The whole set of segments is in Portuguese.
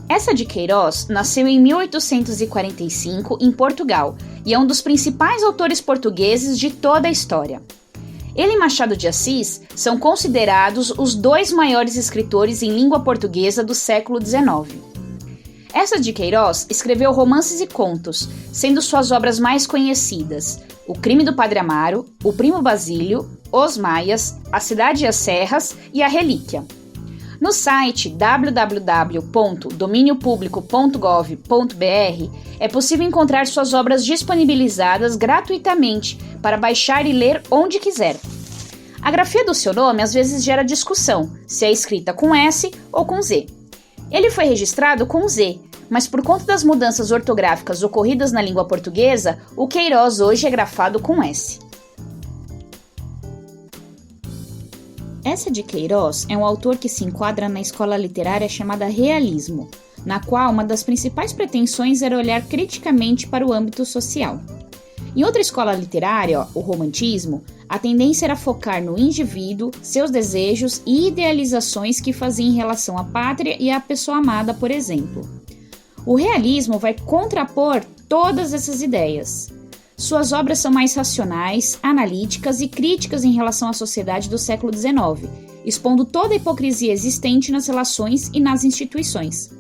Eça de Queiroz nasceu em 1845 em Portugal e é um dos principais autores portugueses de toda a história. Ele e Machado de Assis são considerados os dois maiores escritores em língua portuguesa do século XIX. Eça de Queiroz escreveu romances e contos, sendo suas obras mais conhecidas O Crime do Padre Amaro, O Primo Basílio, Os Maias, A Cidade e as Serras e A Relíquia. No site www.dominiopublico.gov.br é possível encontrar suas obras disponibilizadas gratuitamente para baixar e ler onde quiser. A grafia do seu nome às vezes gera discussão, se é escrita com S ou com Z. Ele foi registrado com Z, mas por conta das mudanças ortográficas ocorridas na língua portuguesa, o Queiroz hoje é grafado com S. Eça de Queiroz é um autor que se enquadra na escola literária chamada realismo, na qual uma das principais pretensões era olhar criticamente para o âmbito social. Em outra escola literária, o romantismo, a tendência era focar no indivíduo, seus desejos e idealizações que fazia em relação à pátria e à pessoa amada, por exemplo. O realismo vai contrapor todas essas ideias. Suas obras são mais racionais, analíticas e críticas em relação à sociedade do século XIX, expondo toda a hipocrisia existente nas relações e nas instituições.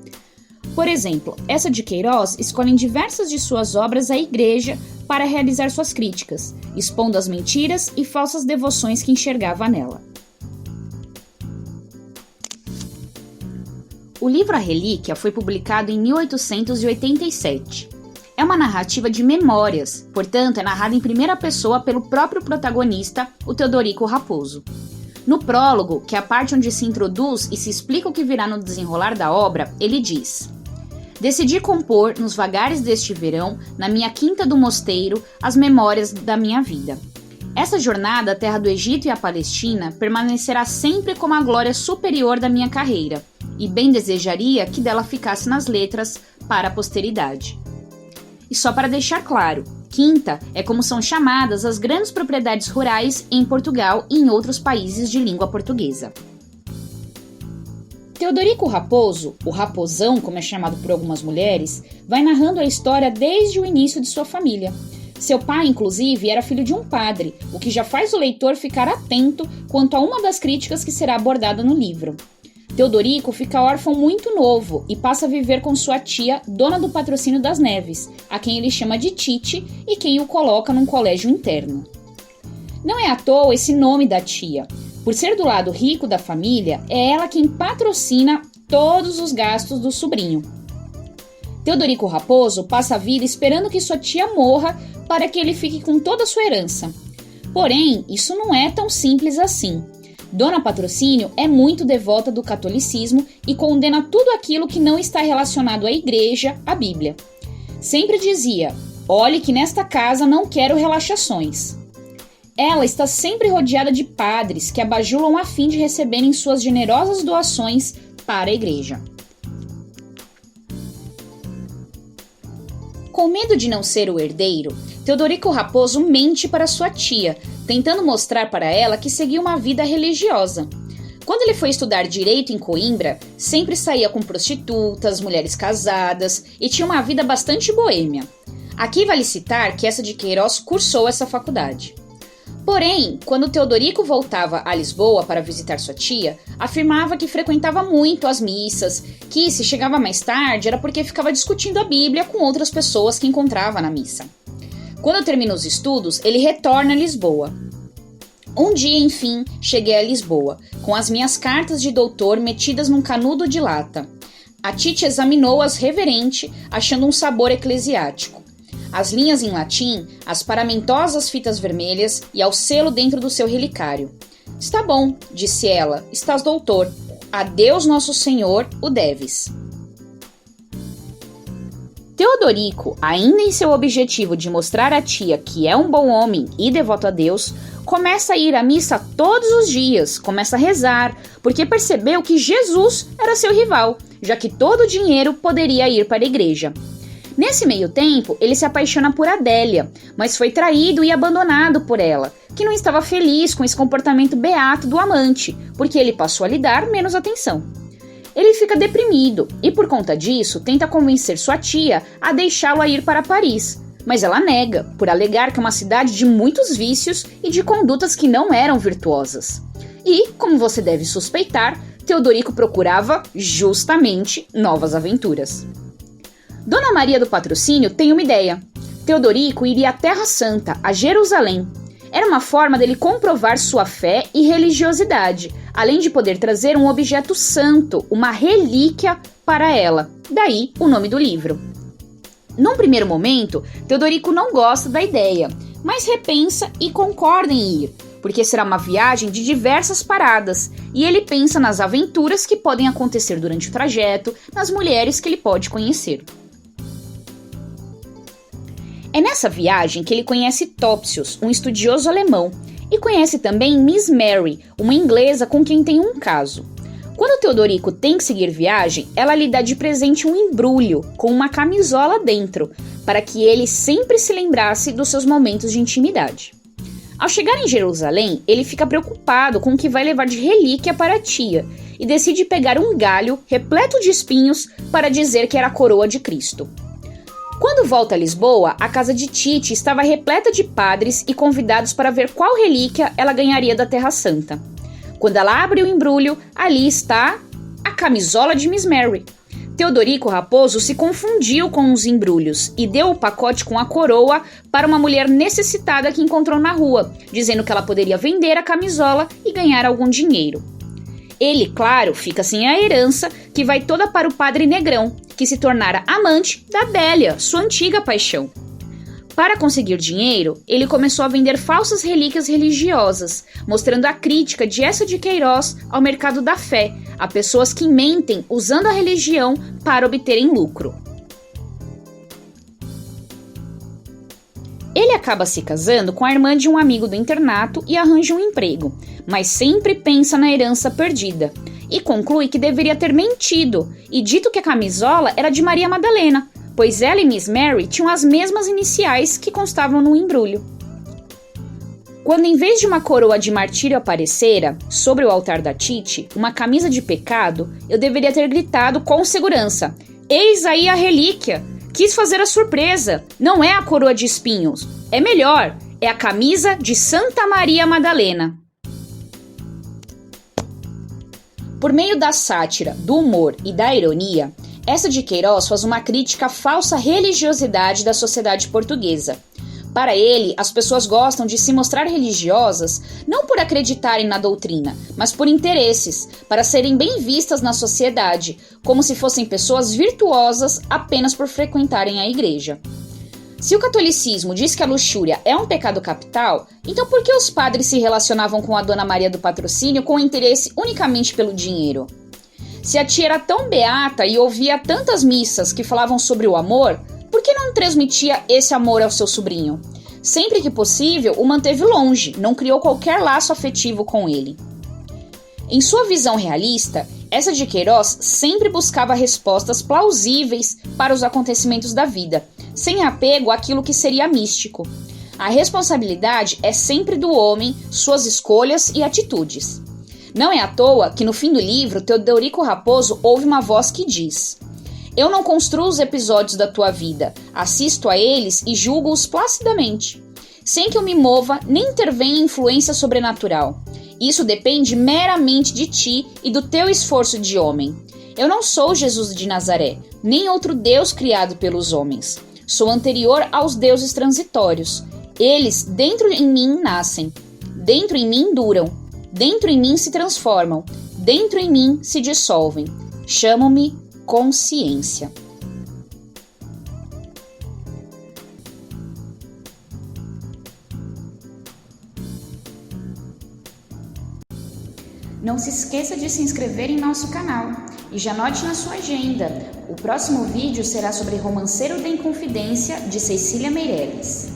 Por exemplo, Eça de Queiroz escolhe em diversas de suas obras a igreja para realizar suas críticas, expondo as mentiras e falsas devoções que enxergava nela. O livro A Relíquia foi publicado em 1887. É uma narrativa de memórias, portanto é narrada em primeira pessoa pelo próprio protagonista, o Teodorico Raposo. No prólogo, que é a parte onde se introduz e se explica o que virá no desenrolar da obra, ele diz: Decidi compor, nos vagares deste verão, na minha quinta do mosteiro, as memórias da minha vida. Essa jornada à terra do Egito e à Palestina permanecerá sempre como a glória superior da minha carreira, e bem desejaria que dela ficasse nas letras para a posteridade. E só para deixar claro, quinta é como são chamadas as grandes propriedades rurais em Portugal e em outros países de língua portuguesa. Teodorico Raposo, o Raposão, como é chamado por algumas mulheres, vai narrando a história desde o início de sua família. Seu pai, inclusive, era filho de um padre, o que já faz o leitor ficar atento quanto a uma das críticas que será abordada no livro. Teodorico fica órfão muito novo e passa a viver com sua tia, dona do Patrocínio das Neves, a quem ele chama de Tite e quem o coloca num colégio interno. Não é à toa esse nome da tia. Por ser do lado rico da família, é ela quem patrocina todos os gastos do sobrinho. Teodorico Raposo passa a vida esperando que sua tia morra para que ele fique com toda a sua herança. Porém, isso não é tão simples assim. Dona Patrocínio é muito devota do catolicismo e condena tudo aquilo que não está relacionado à igreja, à Bíblia. Sempre dizia: olhe que nesta casa não quero relaxações. Ela está sempre rodeada de padres que a bajulam a fim de receberem suas generosas doações para a igreja. Com medo de não ser o herdeiro, Teodorico Raposo mente para sua tia, tentando mostrar para ela que seguia uma vida religiosa. Quando ele foi estudar direito em Coimbra, sempre saía com prostitutas, mulheres casadas e tinha uma vida bastante boêmia. Aqui vale citar que Eça de Queiroz cursou essa faculdade. Porém, quando Teodorico voltava a Lisboa para visitar sua tia, afirmava que frequentava muito as missas, que se chegava mais tarde era porque ficava discutindo a Bíblia com outras pessoas que encontrava na missa. Quando termina os estudos, ele retorna a Lisboa. Um dia, enfim, cheguei a Lisboa, com as minhas cartas de doutor metidas num canudo de lata. A Tite examinou-as reverente, achando um sabor eclesiástico. As linhas em latim, as paramentosas fitas vermelhas e ao selo dentro do seu relicário. Está bom, disse ela, estás doutor. A Deus Nosso Senhor o deves. Teodorico, ainda em seu objetivo de mostrar à tia que é um bom homem e devoto a Deus, começa a ir à missa todos os dias, começa a rezar, porque percebeu que Jesus era seu rival, já que todo o dinheiro poderia ir para a igreja. Nesse meio tempo, ele se apaixona por Adélia, mas foi traído e abandonado por ela, que não estava feliz com esse comportamento beato do amante, porque ele passou a lhe dar menos atenção. Ele fica deprimido e, por conta disso, tenta convencer sua tia a deixá-lo ir para Paris. Mas ela nega, por alegar que é uma cidade de muitos vícios e de condutas que não eram virtuosas. E, como você deve suspeitar, Teodorico procurava, justamente, novas aventuras. Dona Maria do Patrocínio tem uma ideia. Teodorico iria à Terra Santa, a Jerusalém. Era uma forma dele comprovar sua fé e religiosidade, além de poder trazer um objeto santo, uma relíquia, para ela. Daí o nome do livro. Num primeiro momento, Teodorico não gosta da ideia, mas repensa e concorda em ir, porque será uma viagem de diversas paradas, e ele pensa nas aventuras que podem acontecer durante o trajeto, nas mulheres que ele pode conhecer. É nessa viagem que ele conhece Topsius, um estudioso alemão, e conhece também Miss Mary, uma inglesa com quem tem um caso. Quando Teodorico tem que seguir viagem, ela lhe dá de presente um embrulho com uma camisola dentro, para que ele sempre se lembrasse dos seus momentos de intimidade. Ao chegar em Jerusalém, ele fica preocupado com o que vai levar de relíquia para a tia e decide pegar um galho repleto de espinhos para dizer que era a coroa de Cristo. Quando volta a Lisboa, a casa de Tite estava repleta de padres e convidados para ver qual relíquia ela ganharia da Terra Santa. Quando ela abre o embrulho, ali está a camisola de Miss Mary. Teodorico Raposo se confundiu com os embrulhos e deu o pacote com a coroa para uma mulher necessitada que encontrou na rua, dizendo que ela poderia vender a camisola e ganhar algum dinheiro. Ele, claro, fica sem a herança, que vai toda para o padre Negrão, que se tornara amante da Bélia, sua antiga paixão. Para conseguir dinheiro, ele começou a vender falsas relíquias religiosas, mostrando a crítica de Eça de Queiroz ao mercado da fé, a pessoas que mentem usando a religião para obterem lucro. Ele acaba se casando com a irmã de um amigo do internato e arranja um emprego, mas sempre pensa na herança perdida, e conclui que deveria ter mentido e dito que a camisola era de Maria Madalena, pois ela e Miss Mary tinham as mesmas iniciais que constavam no embrulho. Quando em vez de uma coroa de martírio aparecera, sobre o altar da Tite, uma camisa de pecado, eu deveria ter gritado com segurança: "Eis aí a relíquia! Quis fazer a surpresa! Não é a coroa de espinhos! É melhor! É a camisa de Santa Maria Madalena!" Por meio da sátira, do humor e da ironia, Eça de Queiroz faz uma crítica à falsa religiosidade da sociedade portuguesa. Para ele, as pessoas gostam de se mostrar religiosas não por acreditarem na doutrina, mas por interesses, para serem bem vistas na sociedade, como se fossem pessoas virtuosas apenas por frequentarem a igreja. Se o catolicismo diz que a luxúria é um pecado capital, então por que os padres se relacionavam com a Dona Maria do Patrocínio com interesse unicamente pelo dinheiro? Se a tia era tão beata e ouvia tantas missas que falavam sobre o amor, por que não transmitia esse amor ao seu sobrinho? Sempre que possível, o manteve longe, não criou qualquer laço afetivo com ele. Em sua visão realista, Eça de Queiroz sempre buscava respostas plausíveis para os acontecimentos da vida, sem apego àquilo que seria místico. A responsabilidade é sempre do homem, suas escolhas e atitudes. Não é à toa que no fim do livro, Teodorico Raposo ouve uma voz que diz: "Eu não construo os episódios da tua vida, assisto a eles e julgo-os placidamente, sem que eu me mova nem intervenha influência sobrenatural. Isso depende meramente de ti e do teu esforço de homem. Eu não sou Jesus de Nazaré, nem outro Deus criado pelos homens. Sou anterior aos deuses transitórios. Eles dentro em mim nascem, dentro em mim duram, dentro em mim se transformam, dentro em mim se dissolvem. Chamo-me consciência." Não se esqueça de se inscrever em nosso canal e já anote na sua agenda. O próximo vídeo será sobre Romanceiro da Inconfidência, de Cecília Meirelles.